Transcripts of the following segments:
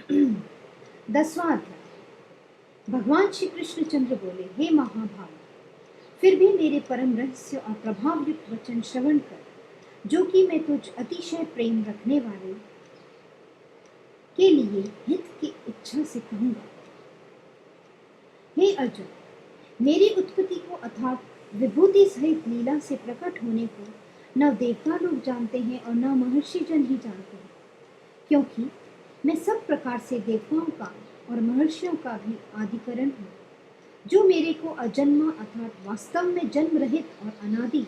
10वां अध्याय। भगवान श्री कृष्णचंद्र बोले, हे महाभाव, फिर भी मेरे परम रहस्य और प्रभावयुक्त वचन श्रवण कर, जो कि मैं तुझ अतिशय प्रेम रखने वाले के लिए हित की इच्छा से कहूंगा। हे अर्जुन, मेरी उत्पत्ति को अर्थात विभूति सहित लीला से प्रकट होने को न देवता लोग जानते हैं और न महर्षि जन ही जानते हैं, क्योंकि मैं सब प्रकार से देवताओं का और महर्षियों का भी आदिकरण हूँ। जो मेरे को अजन्मा अर्थात वास्तव में जन्म रहित और अनादि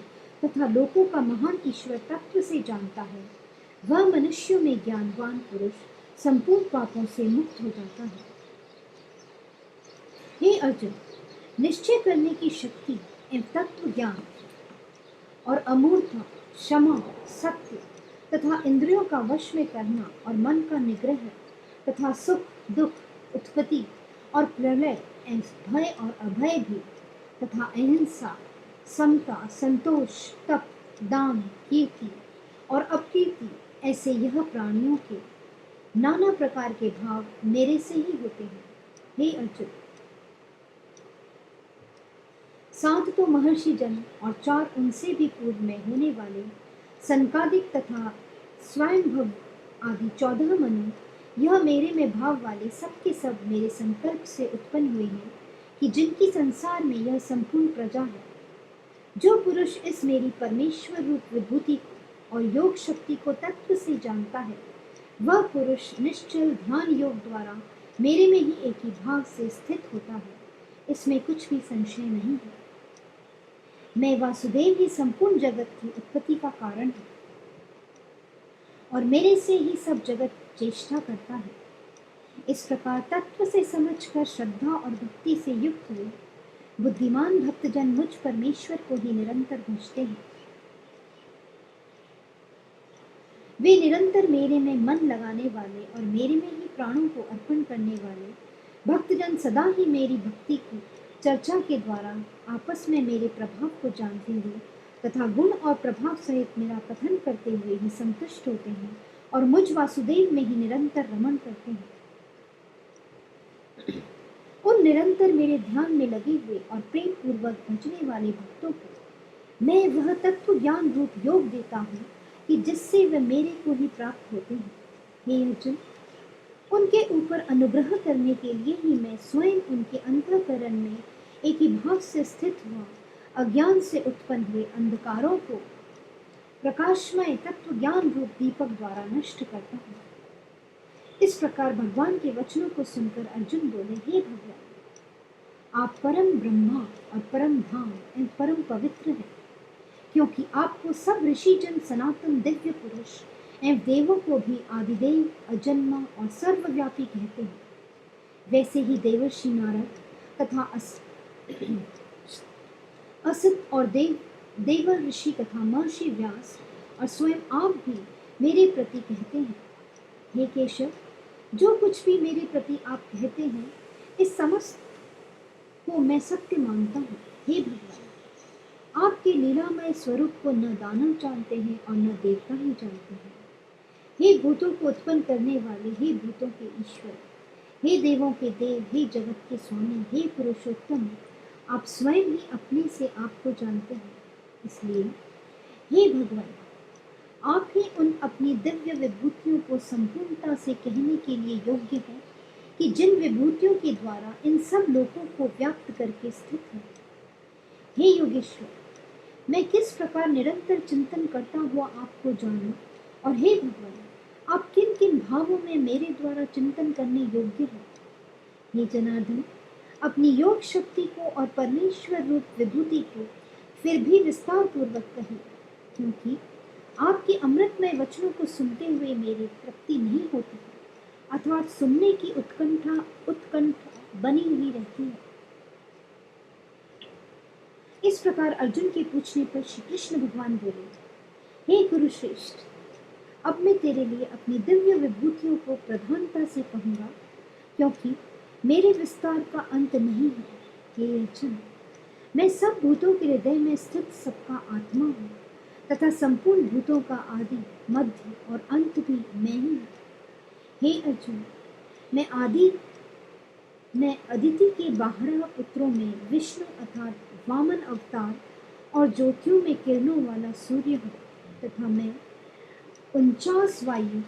तथा लोकों का महान ईश्वर तत्व से जानता है, वह मनुष्यों में ज्ञानवान पुरुष संपूर्ण पापों से मुक्त हो जाता है। हे अर्जुन, निश्चय करने की शक्ति एवं तत्व ज्ञान और अमूर्ता, क्षमा, सत्य तथा इंद्रियों का वश में करना और मन का निग्रह तथा सुख दुख, उत्पत्ति और प्रलय, भय और अभय भी तथा अहिंसा, समता, संतोष, तप, दान, कीर्ति और अकीर्ति, ऐसे यह प्राणियों के नाना प्रकार के भाव मेरे से ही होते हैं। हे अर्जुन, 7 तो महर्षि जन और 4 उनसे भी पूर्व में होने वाले सनकादिक तथा स्वयंभव आदि 14 मनु, यह मेरे में भाव वाले सब के सब मेरे संकल्प से उत्पन्न हुए हैं, कि जिनकी संसार में यह संपूर्ण प्रजा है। जो पुरुष इस मेरी परमेश्वर रूप विभूति को और योग शक्ति को तत्व से जानता है, वह पुरुष निश्चल ध्यान योग द्वारा मेरे में ही एक ही भाव से स्थित होता है। इसमें कुछ भी संशय नहीं है। मैं वासुदेव ही संपूर्ण जगत की उत्पत्ति का कारण है और मेरे से ही सब जगत चेष्टा करता है। इस प्रकार तत्व से समझकर श्रद्धा और भक्ति से युक्त हुए बुद्धिमान भक्तजन मुझ परमेश्वर को ही निरंतर भजते हैं। वे निरंतर मेरे में मन लगाने वाले और मेरे में ही प्राणों को अर्पण करने वाले भक्तजन सदा ही मेरी भक्ति की चर्चा के द्वारा आपस में मेरे प्रभाव को जानते हुए तथा गुण और प्रभाव सहित मेरा कथन करते हुए ही संतुष्ट होते हैं और मुझ वासुदेव में ही निरंतर रमण करते हैं। उन निरंतर मेरे ध्यान में लगे हुए और प्रेम पूर्वक भजने वाले भक्तों को मैं वह तत्व ज्ञान रूप योग देता हूँ कि जिससे वे मेरे को ही प्राप्त होते हैं। हे अर्जुन, उनके ऊपर अनुग्रह करने के लिए ही मैं स्वयं उनके अंतःकरण में एक ही भाव से स्थित हुआ अज्ञान से उत्पन्न हुए अंधकारों को प्रकाशमय तत्व ज्ञान रूप दीपक द्वारा नष्ट करता हूँ। इस प्रकार भगवान के वचनों को सुनकर अर्जुन बोले, हे भगवान, आप परम ब्रह्मा और परम धाम एवं परम पवित्र हैं, क्योंकि आपको सब ऋषिजन सनातन दिव्य पुरुष एवं देवों को भी आदिदेव, अजन्मा और सर्वव्यापी कहते हैं। वैसे ही देवर्षि नारद तथा असित और देवर ऋषि तथा महर्षि व्यास और स्वयं आप भी मेरे प्रति कहते हैं। हे केशव, जो कुछ भी मेरे प्रति आप कहते हैं, इस समस्त को मैं सत्य मानता हूँ। हे भगवान, आपके लीलामय स्वरूप को न दानव जानते हैं और न देवता ही जानते हैं। हे भूतों को उत्पन्न करने वाले, हे भूतों के ईश्वर, हे देवों के देव, हे जगत के स्वामी, हे पुरुषोत्तम, आप स्वयं ही अपने से आपको जानते हैं। इसलिए हे भगवान, आप ही उन अपनी दिव्य विभूतियों को संपूर्णता से कहने के लिए योग्य हैं कि जिन विभूतियों के द्वारा इन सब लोगों को व्याप्त करके स्थित है। हे योगेश्वर, मैं किस प्रकार निरंतर चिंतन करता हुआ आपको जानूं, और हे भगवान, आप किन किन भावों में मेरे द्वारा चिंतन करने योग्य हैं। हे जनार्दन, अपनी योग शक्ति को और परमेश्वर रूप विभूति को फिर भी विस्तार पूर्वक कहिए, क्योंकि आपके अमृतमय वचनों को सुनते हुए मेरी तृप्ति नहीं होती है, अर्थात सुनने की उत्कंठा बनी हुई रहती है। इस प्रकार अर्जुन के पूछने पर श्री कृष्ण भगवान बोले, हे कुरुश्रेष्ठ, अब मैं तेरे लिए अपनी दिव्य विभूतियों को प्रधानता से कहूँगा, क्योंकि मेरे विस्तार का अंत नहीं है। हे अर्जुन, मैं सब भूतों के हृदय में स्थित सबका आत्मा हूँ तथा संपूर्ण भूतों का आदि, मध्य और अंत भी मैं ही हूँ। हे अर्जुन, मैं अदिति के 12 पुत्रों में विष्णु अर्थात वामन अवतार और ज्योतियों में किरणों वाला सूर्य हूँ, तथा मैं 49 वायु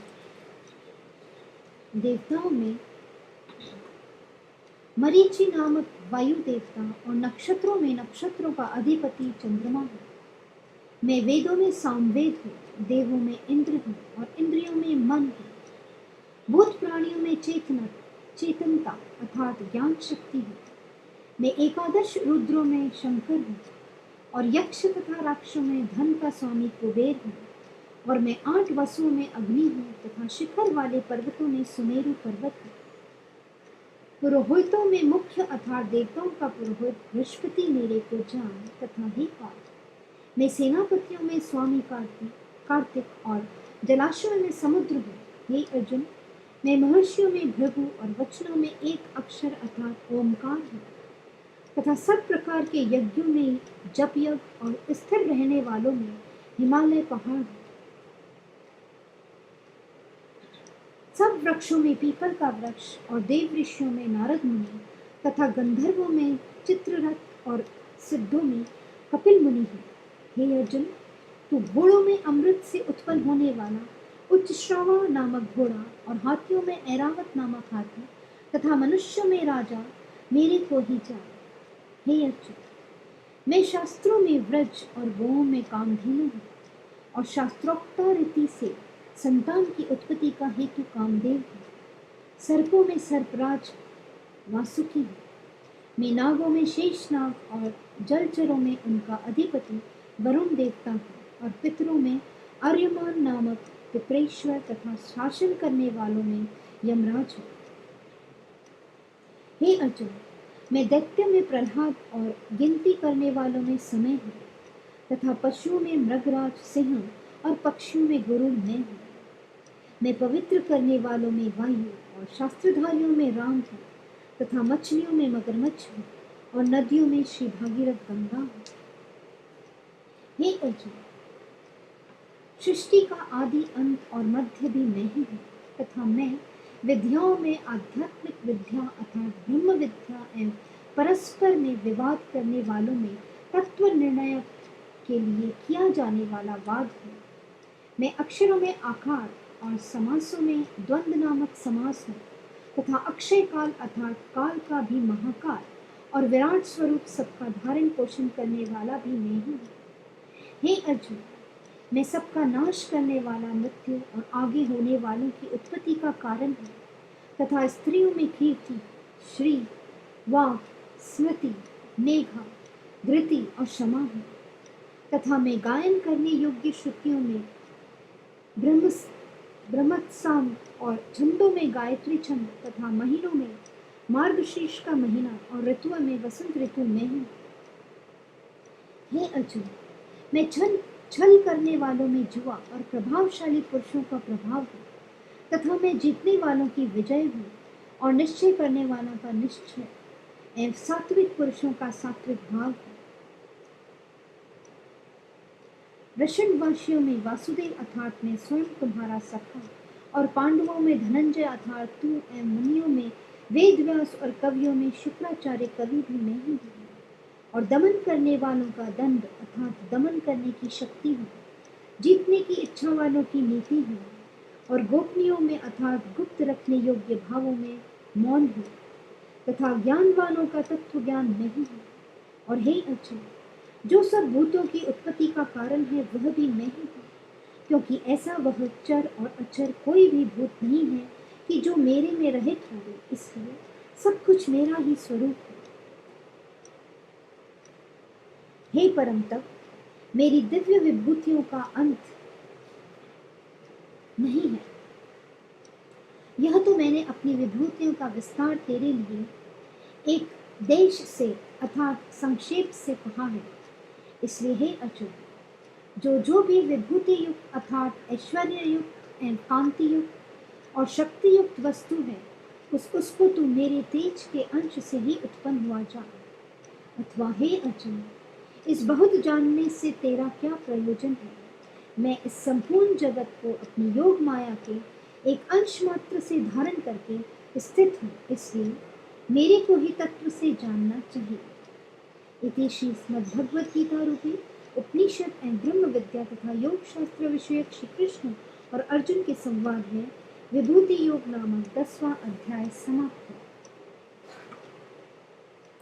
देवताओं में मरीचि नामक वायु देवता और नक्षत्रों में नक्षत्रों का अधिपति चंद्रमा हूँ। मैं वेदों में सामवेद हूँ, देवों में इंद्र हूँ और इंद्रियों में मन हूँ। भूत प्राणियों में चेतनता अर्थात ज्ञान शक्ति हूँ। मैं एकादश रुद्रों में शंकर हूँ और यक्ष तथा राक्षसों में धन का स्वामी कुबेर हूँ। और मैं 8 वसुओं में अग्नि हूँ तथा शिखर वाले पर्वतों में सुमेरु पर्वत हूँ। पुरोहितों में मुख्य अर्थात देवताओं का पुरोहित बृहस्पति मेरे को जान तथा हे काल। मैं सेनापतियों में स्वामी कार्तिक और जलाशयों में समुद्र हूँ। हे अर्जुन, मैं महर्षियों में भृगु और वचनों में एक अक्षर अर्थात ओमकार हूँ तथा सब प्रकार के यज्ञों में जप यज्ञ और स्थिर रहने वालों में हिमालय पहाड़ हूँ। सब वृक्षों में पीपल का वृक्ष और देव ऋषियों में नारद मुनि तथा गंधर्वों में चित्ररथ और सिद्धों में कपिल मुनि है। हे अर्जुन, तू घोड़ों में अमृत से उत्पन्न होने वाला उच्चश्रवा नामक घोड़ा और हाथियों में ऐरावत नामक हाथी तथा मनुष्यों में राजा मेरे को ही जान। हे अर्जुन, मैं शास्त्रों में व्रज और गौओं में कामधेनु हूँ और शास्त्रोक्त रीति से संतान की उत्पत्ति का हेतु कामदेव है। सर्पों में सर्पराज वासुकी है। मैं नागों में शेषनाग और जलचरों में उनका अधिपति वरुण देवता है और पितरों में आर्यमान नामक पितरेश्वर तथा शासन करने वालों में यमराज हूँ। हे अर्जुन, मैं दैत्य में प्रहलाद और गिनती करने वालों में समय हूँ तथा पशुओं में मृगराज सिंह और पक्षियों में गरुड़ मैं हूँ। मैं पवित्र करने वालों में वायु और शास्त्रधारियों में राम हूँ तथा मछलियों में मगरमच्छ हूँ और नदियों में श्री भागीरथ गंगा हूँ। हे अर्जुन, सृष्टि का आदि अंत और मध्य भी मैं ही हूँ तथा मैं विद्याओं में आध्यात्मिक विद्या अर्थात ब्रह्म विद्या एवं परस्पर में विवाद करने वालों में तत्व निर्णय के लिए किया जाने वाला वाद हूँ। मैं अक्षरों में आकार और समासों में द्वंद्व नामक समास हूँ तथा अक्षय काल अर्थात काल का भी महाकाल और विराट स्वरूप सबका धारण पोषण करने वाला भी मैं ही हूँ। हे अर्जुन, मैं सबका नाश करने वाला मृत्यु और आगे होने वालों की उत्पत्ति का कारण हूँ तथा स्त्रियों में कीर्ति, श्री, वाक, स्मृति, मेघा, धृति और क्षमा हूँ तथा मैं गायन करने योग्य श्रुतियों में ब्रह्मत्साम और छंदों में गायत्री छंद तथा महीनों में मार्गशीर्ष का महीना और ऋतुओं में वसंत ऋतु में हूँ। हे अर्जुन, मैं छल करने वालों में जुआ और प्रभावशाली पुरुषों का प्रभाव हूँ तथा मैं जीतने वालों की विजय हूँ और निश्चय करने वालों का निश्चय एवं सात्विक पुरुषों का सात्विक भाव हूँ। वृषणवासियों में वासुदेव अर्थात मैं स्वयं तुम्हारा सखा और पांडवों में धनंजय अर्थात तू एवं मुनियों में वेद व्यास और कवियों में शुक्राचार्य कवि भी मैं ही हूँ और दमन करने वालों का दंड अर्थात दमन करने की शक्ति हूँ। जीतने की इच्छा वालों की नीति हूँ और गोपनीयों में अर्थात गुप्त रखने योग्य भावों में मौन हूँ तथा ज्ञानवानों का तत्व ज्ञान नहीं हूँ। और हे अर्जुन, जो सब भूतों की उत्पत्ति का कारण है वह भी मैं ही हूँ, क्योंकि ऐसा वह चर और अचर कोई भी भूत नहीं है कि जो मेरे में रहित हो, इसलिए सब कुछ मेरा ही स्वरूप है। हे परम तप, मेरी दिव्य विभूतियों का अंत नहीं है। यह तो मैंने अपनी विभूतियों का विस्तार तेरे लिए एक देश से अर्थात संक्षेप से कहा है। इसलिए हे अर्जुन, जो भी विभूति युक्त अर्थात ऐश्वर्य युक्त एवं कांति युक्त और शक्ति युक्त वस्तु है, उसको तू मेरे तेज के अंश से ही उत्पन्न हुआ जान। अथवा हे अर्जुन, इस बहुत जानने से तेरा क्या प्रयोजन है? मैं इस संपूर्ण जगत को अपनी योग माया के एक अंश मात्र से धारण करके स्थित हूँ, इसलिए मेरे को ही तत्व से जानना चाहिए। इति श्रीमद्भगवद्गीता रूपी उपनिषद एवं ब्रह्म विद्या तथा योग शास्त्र विषयक श्री कृष्ण और अर्जुन के संवाद में विभूति योग नामक 10वां अध्याय समाप्त।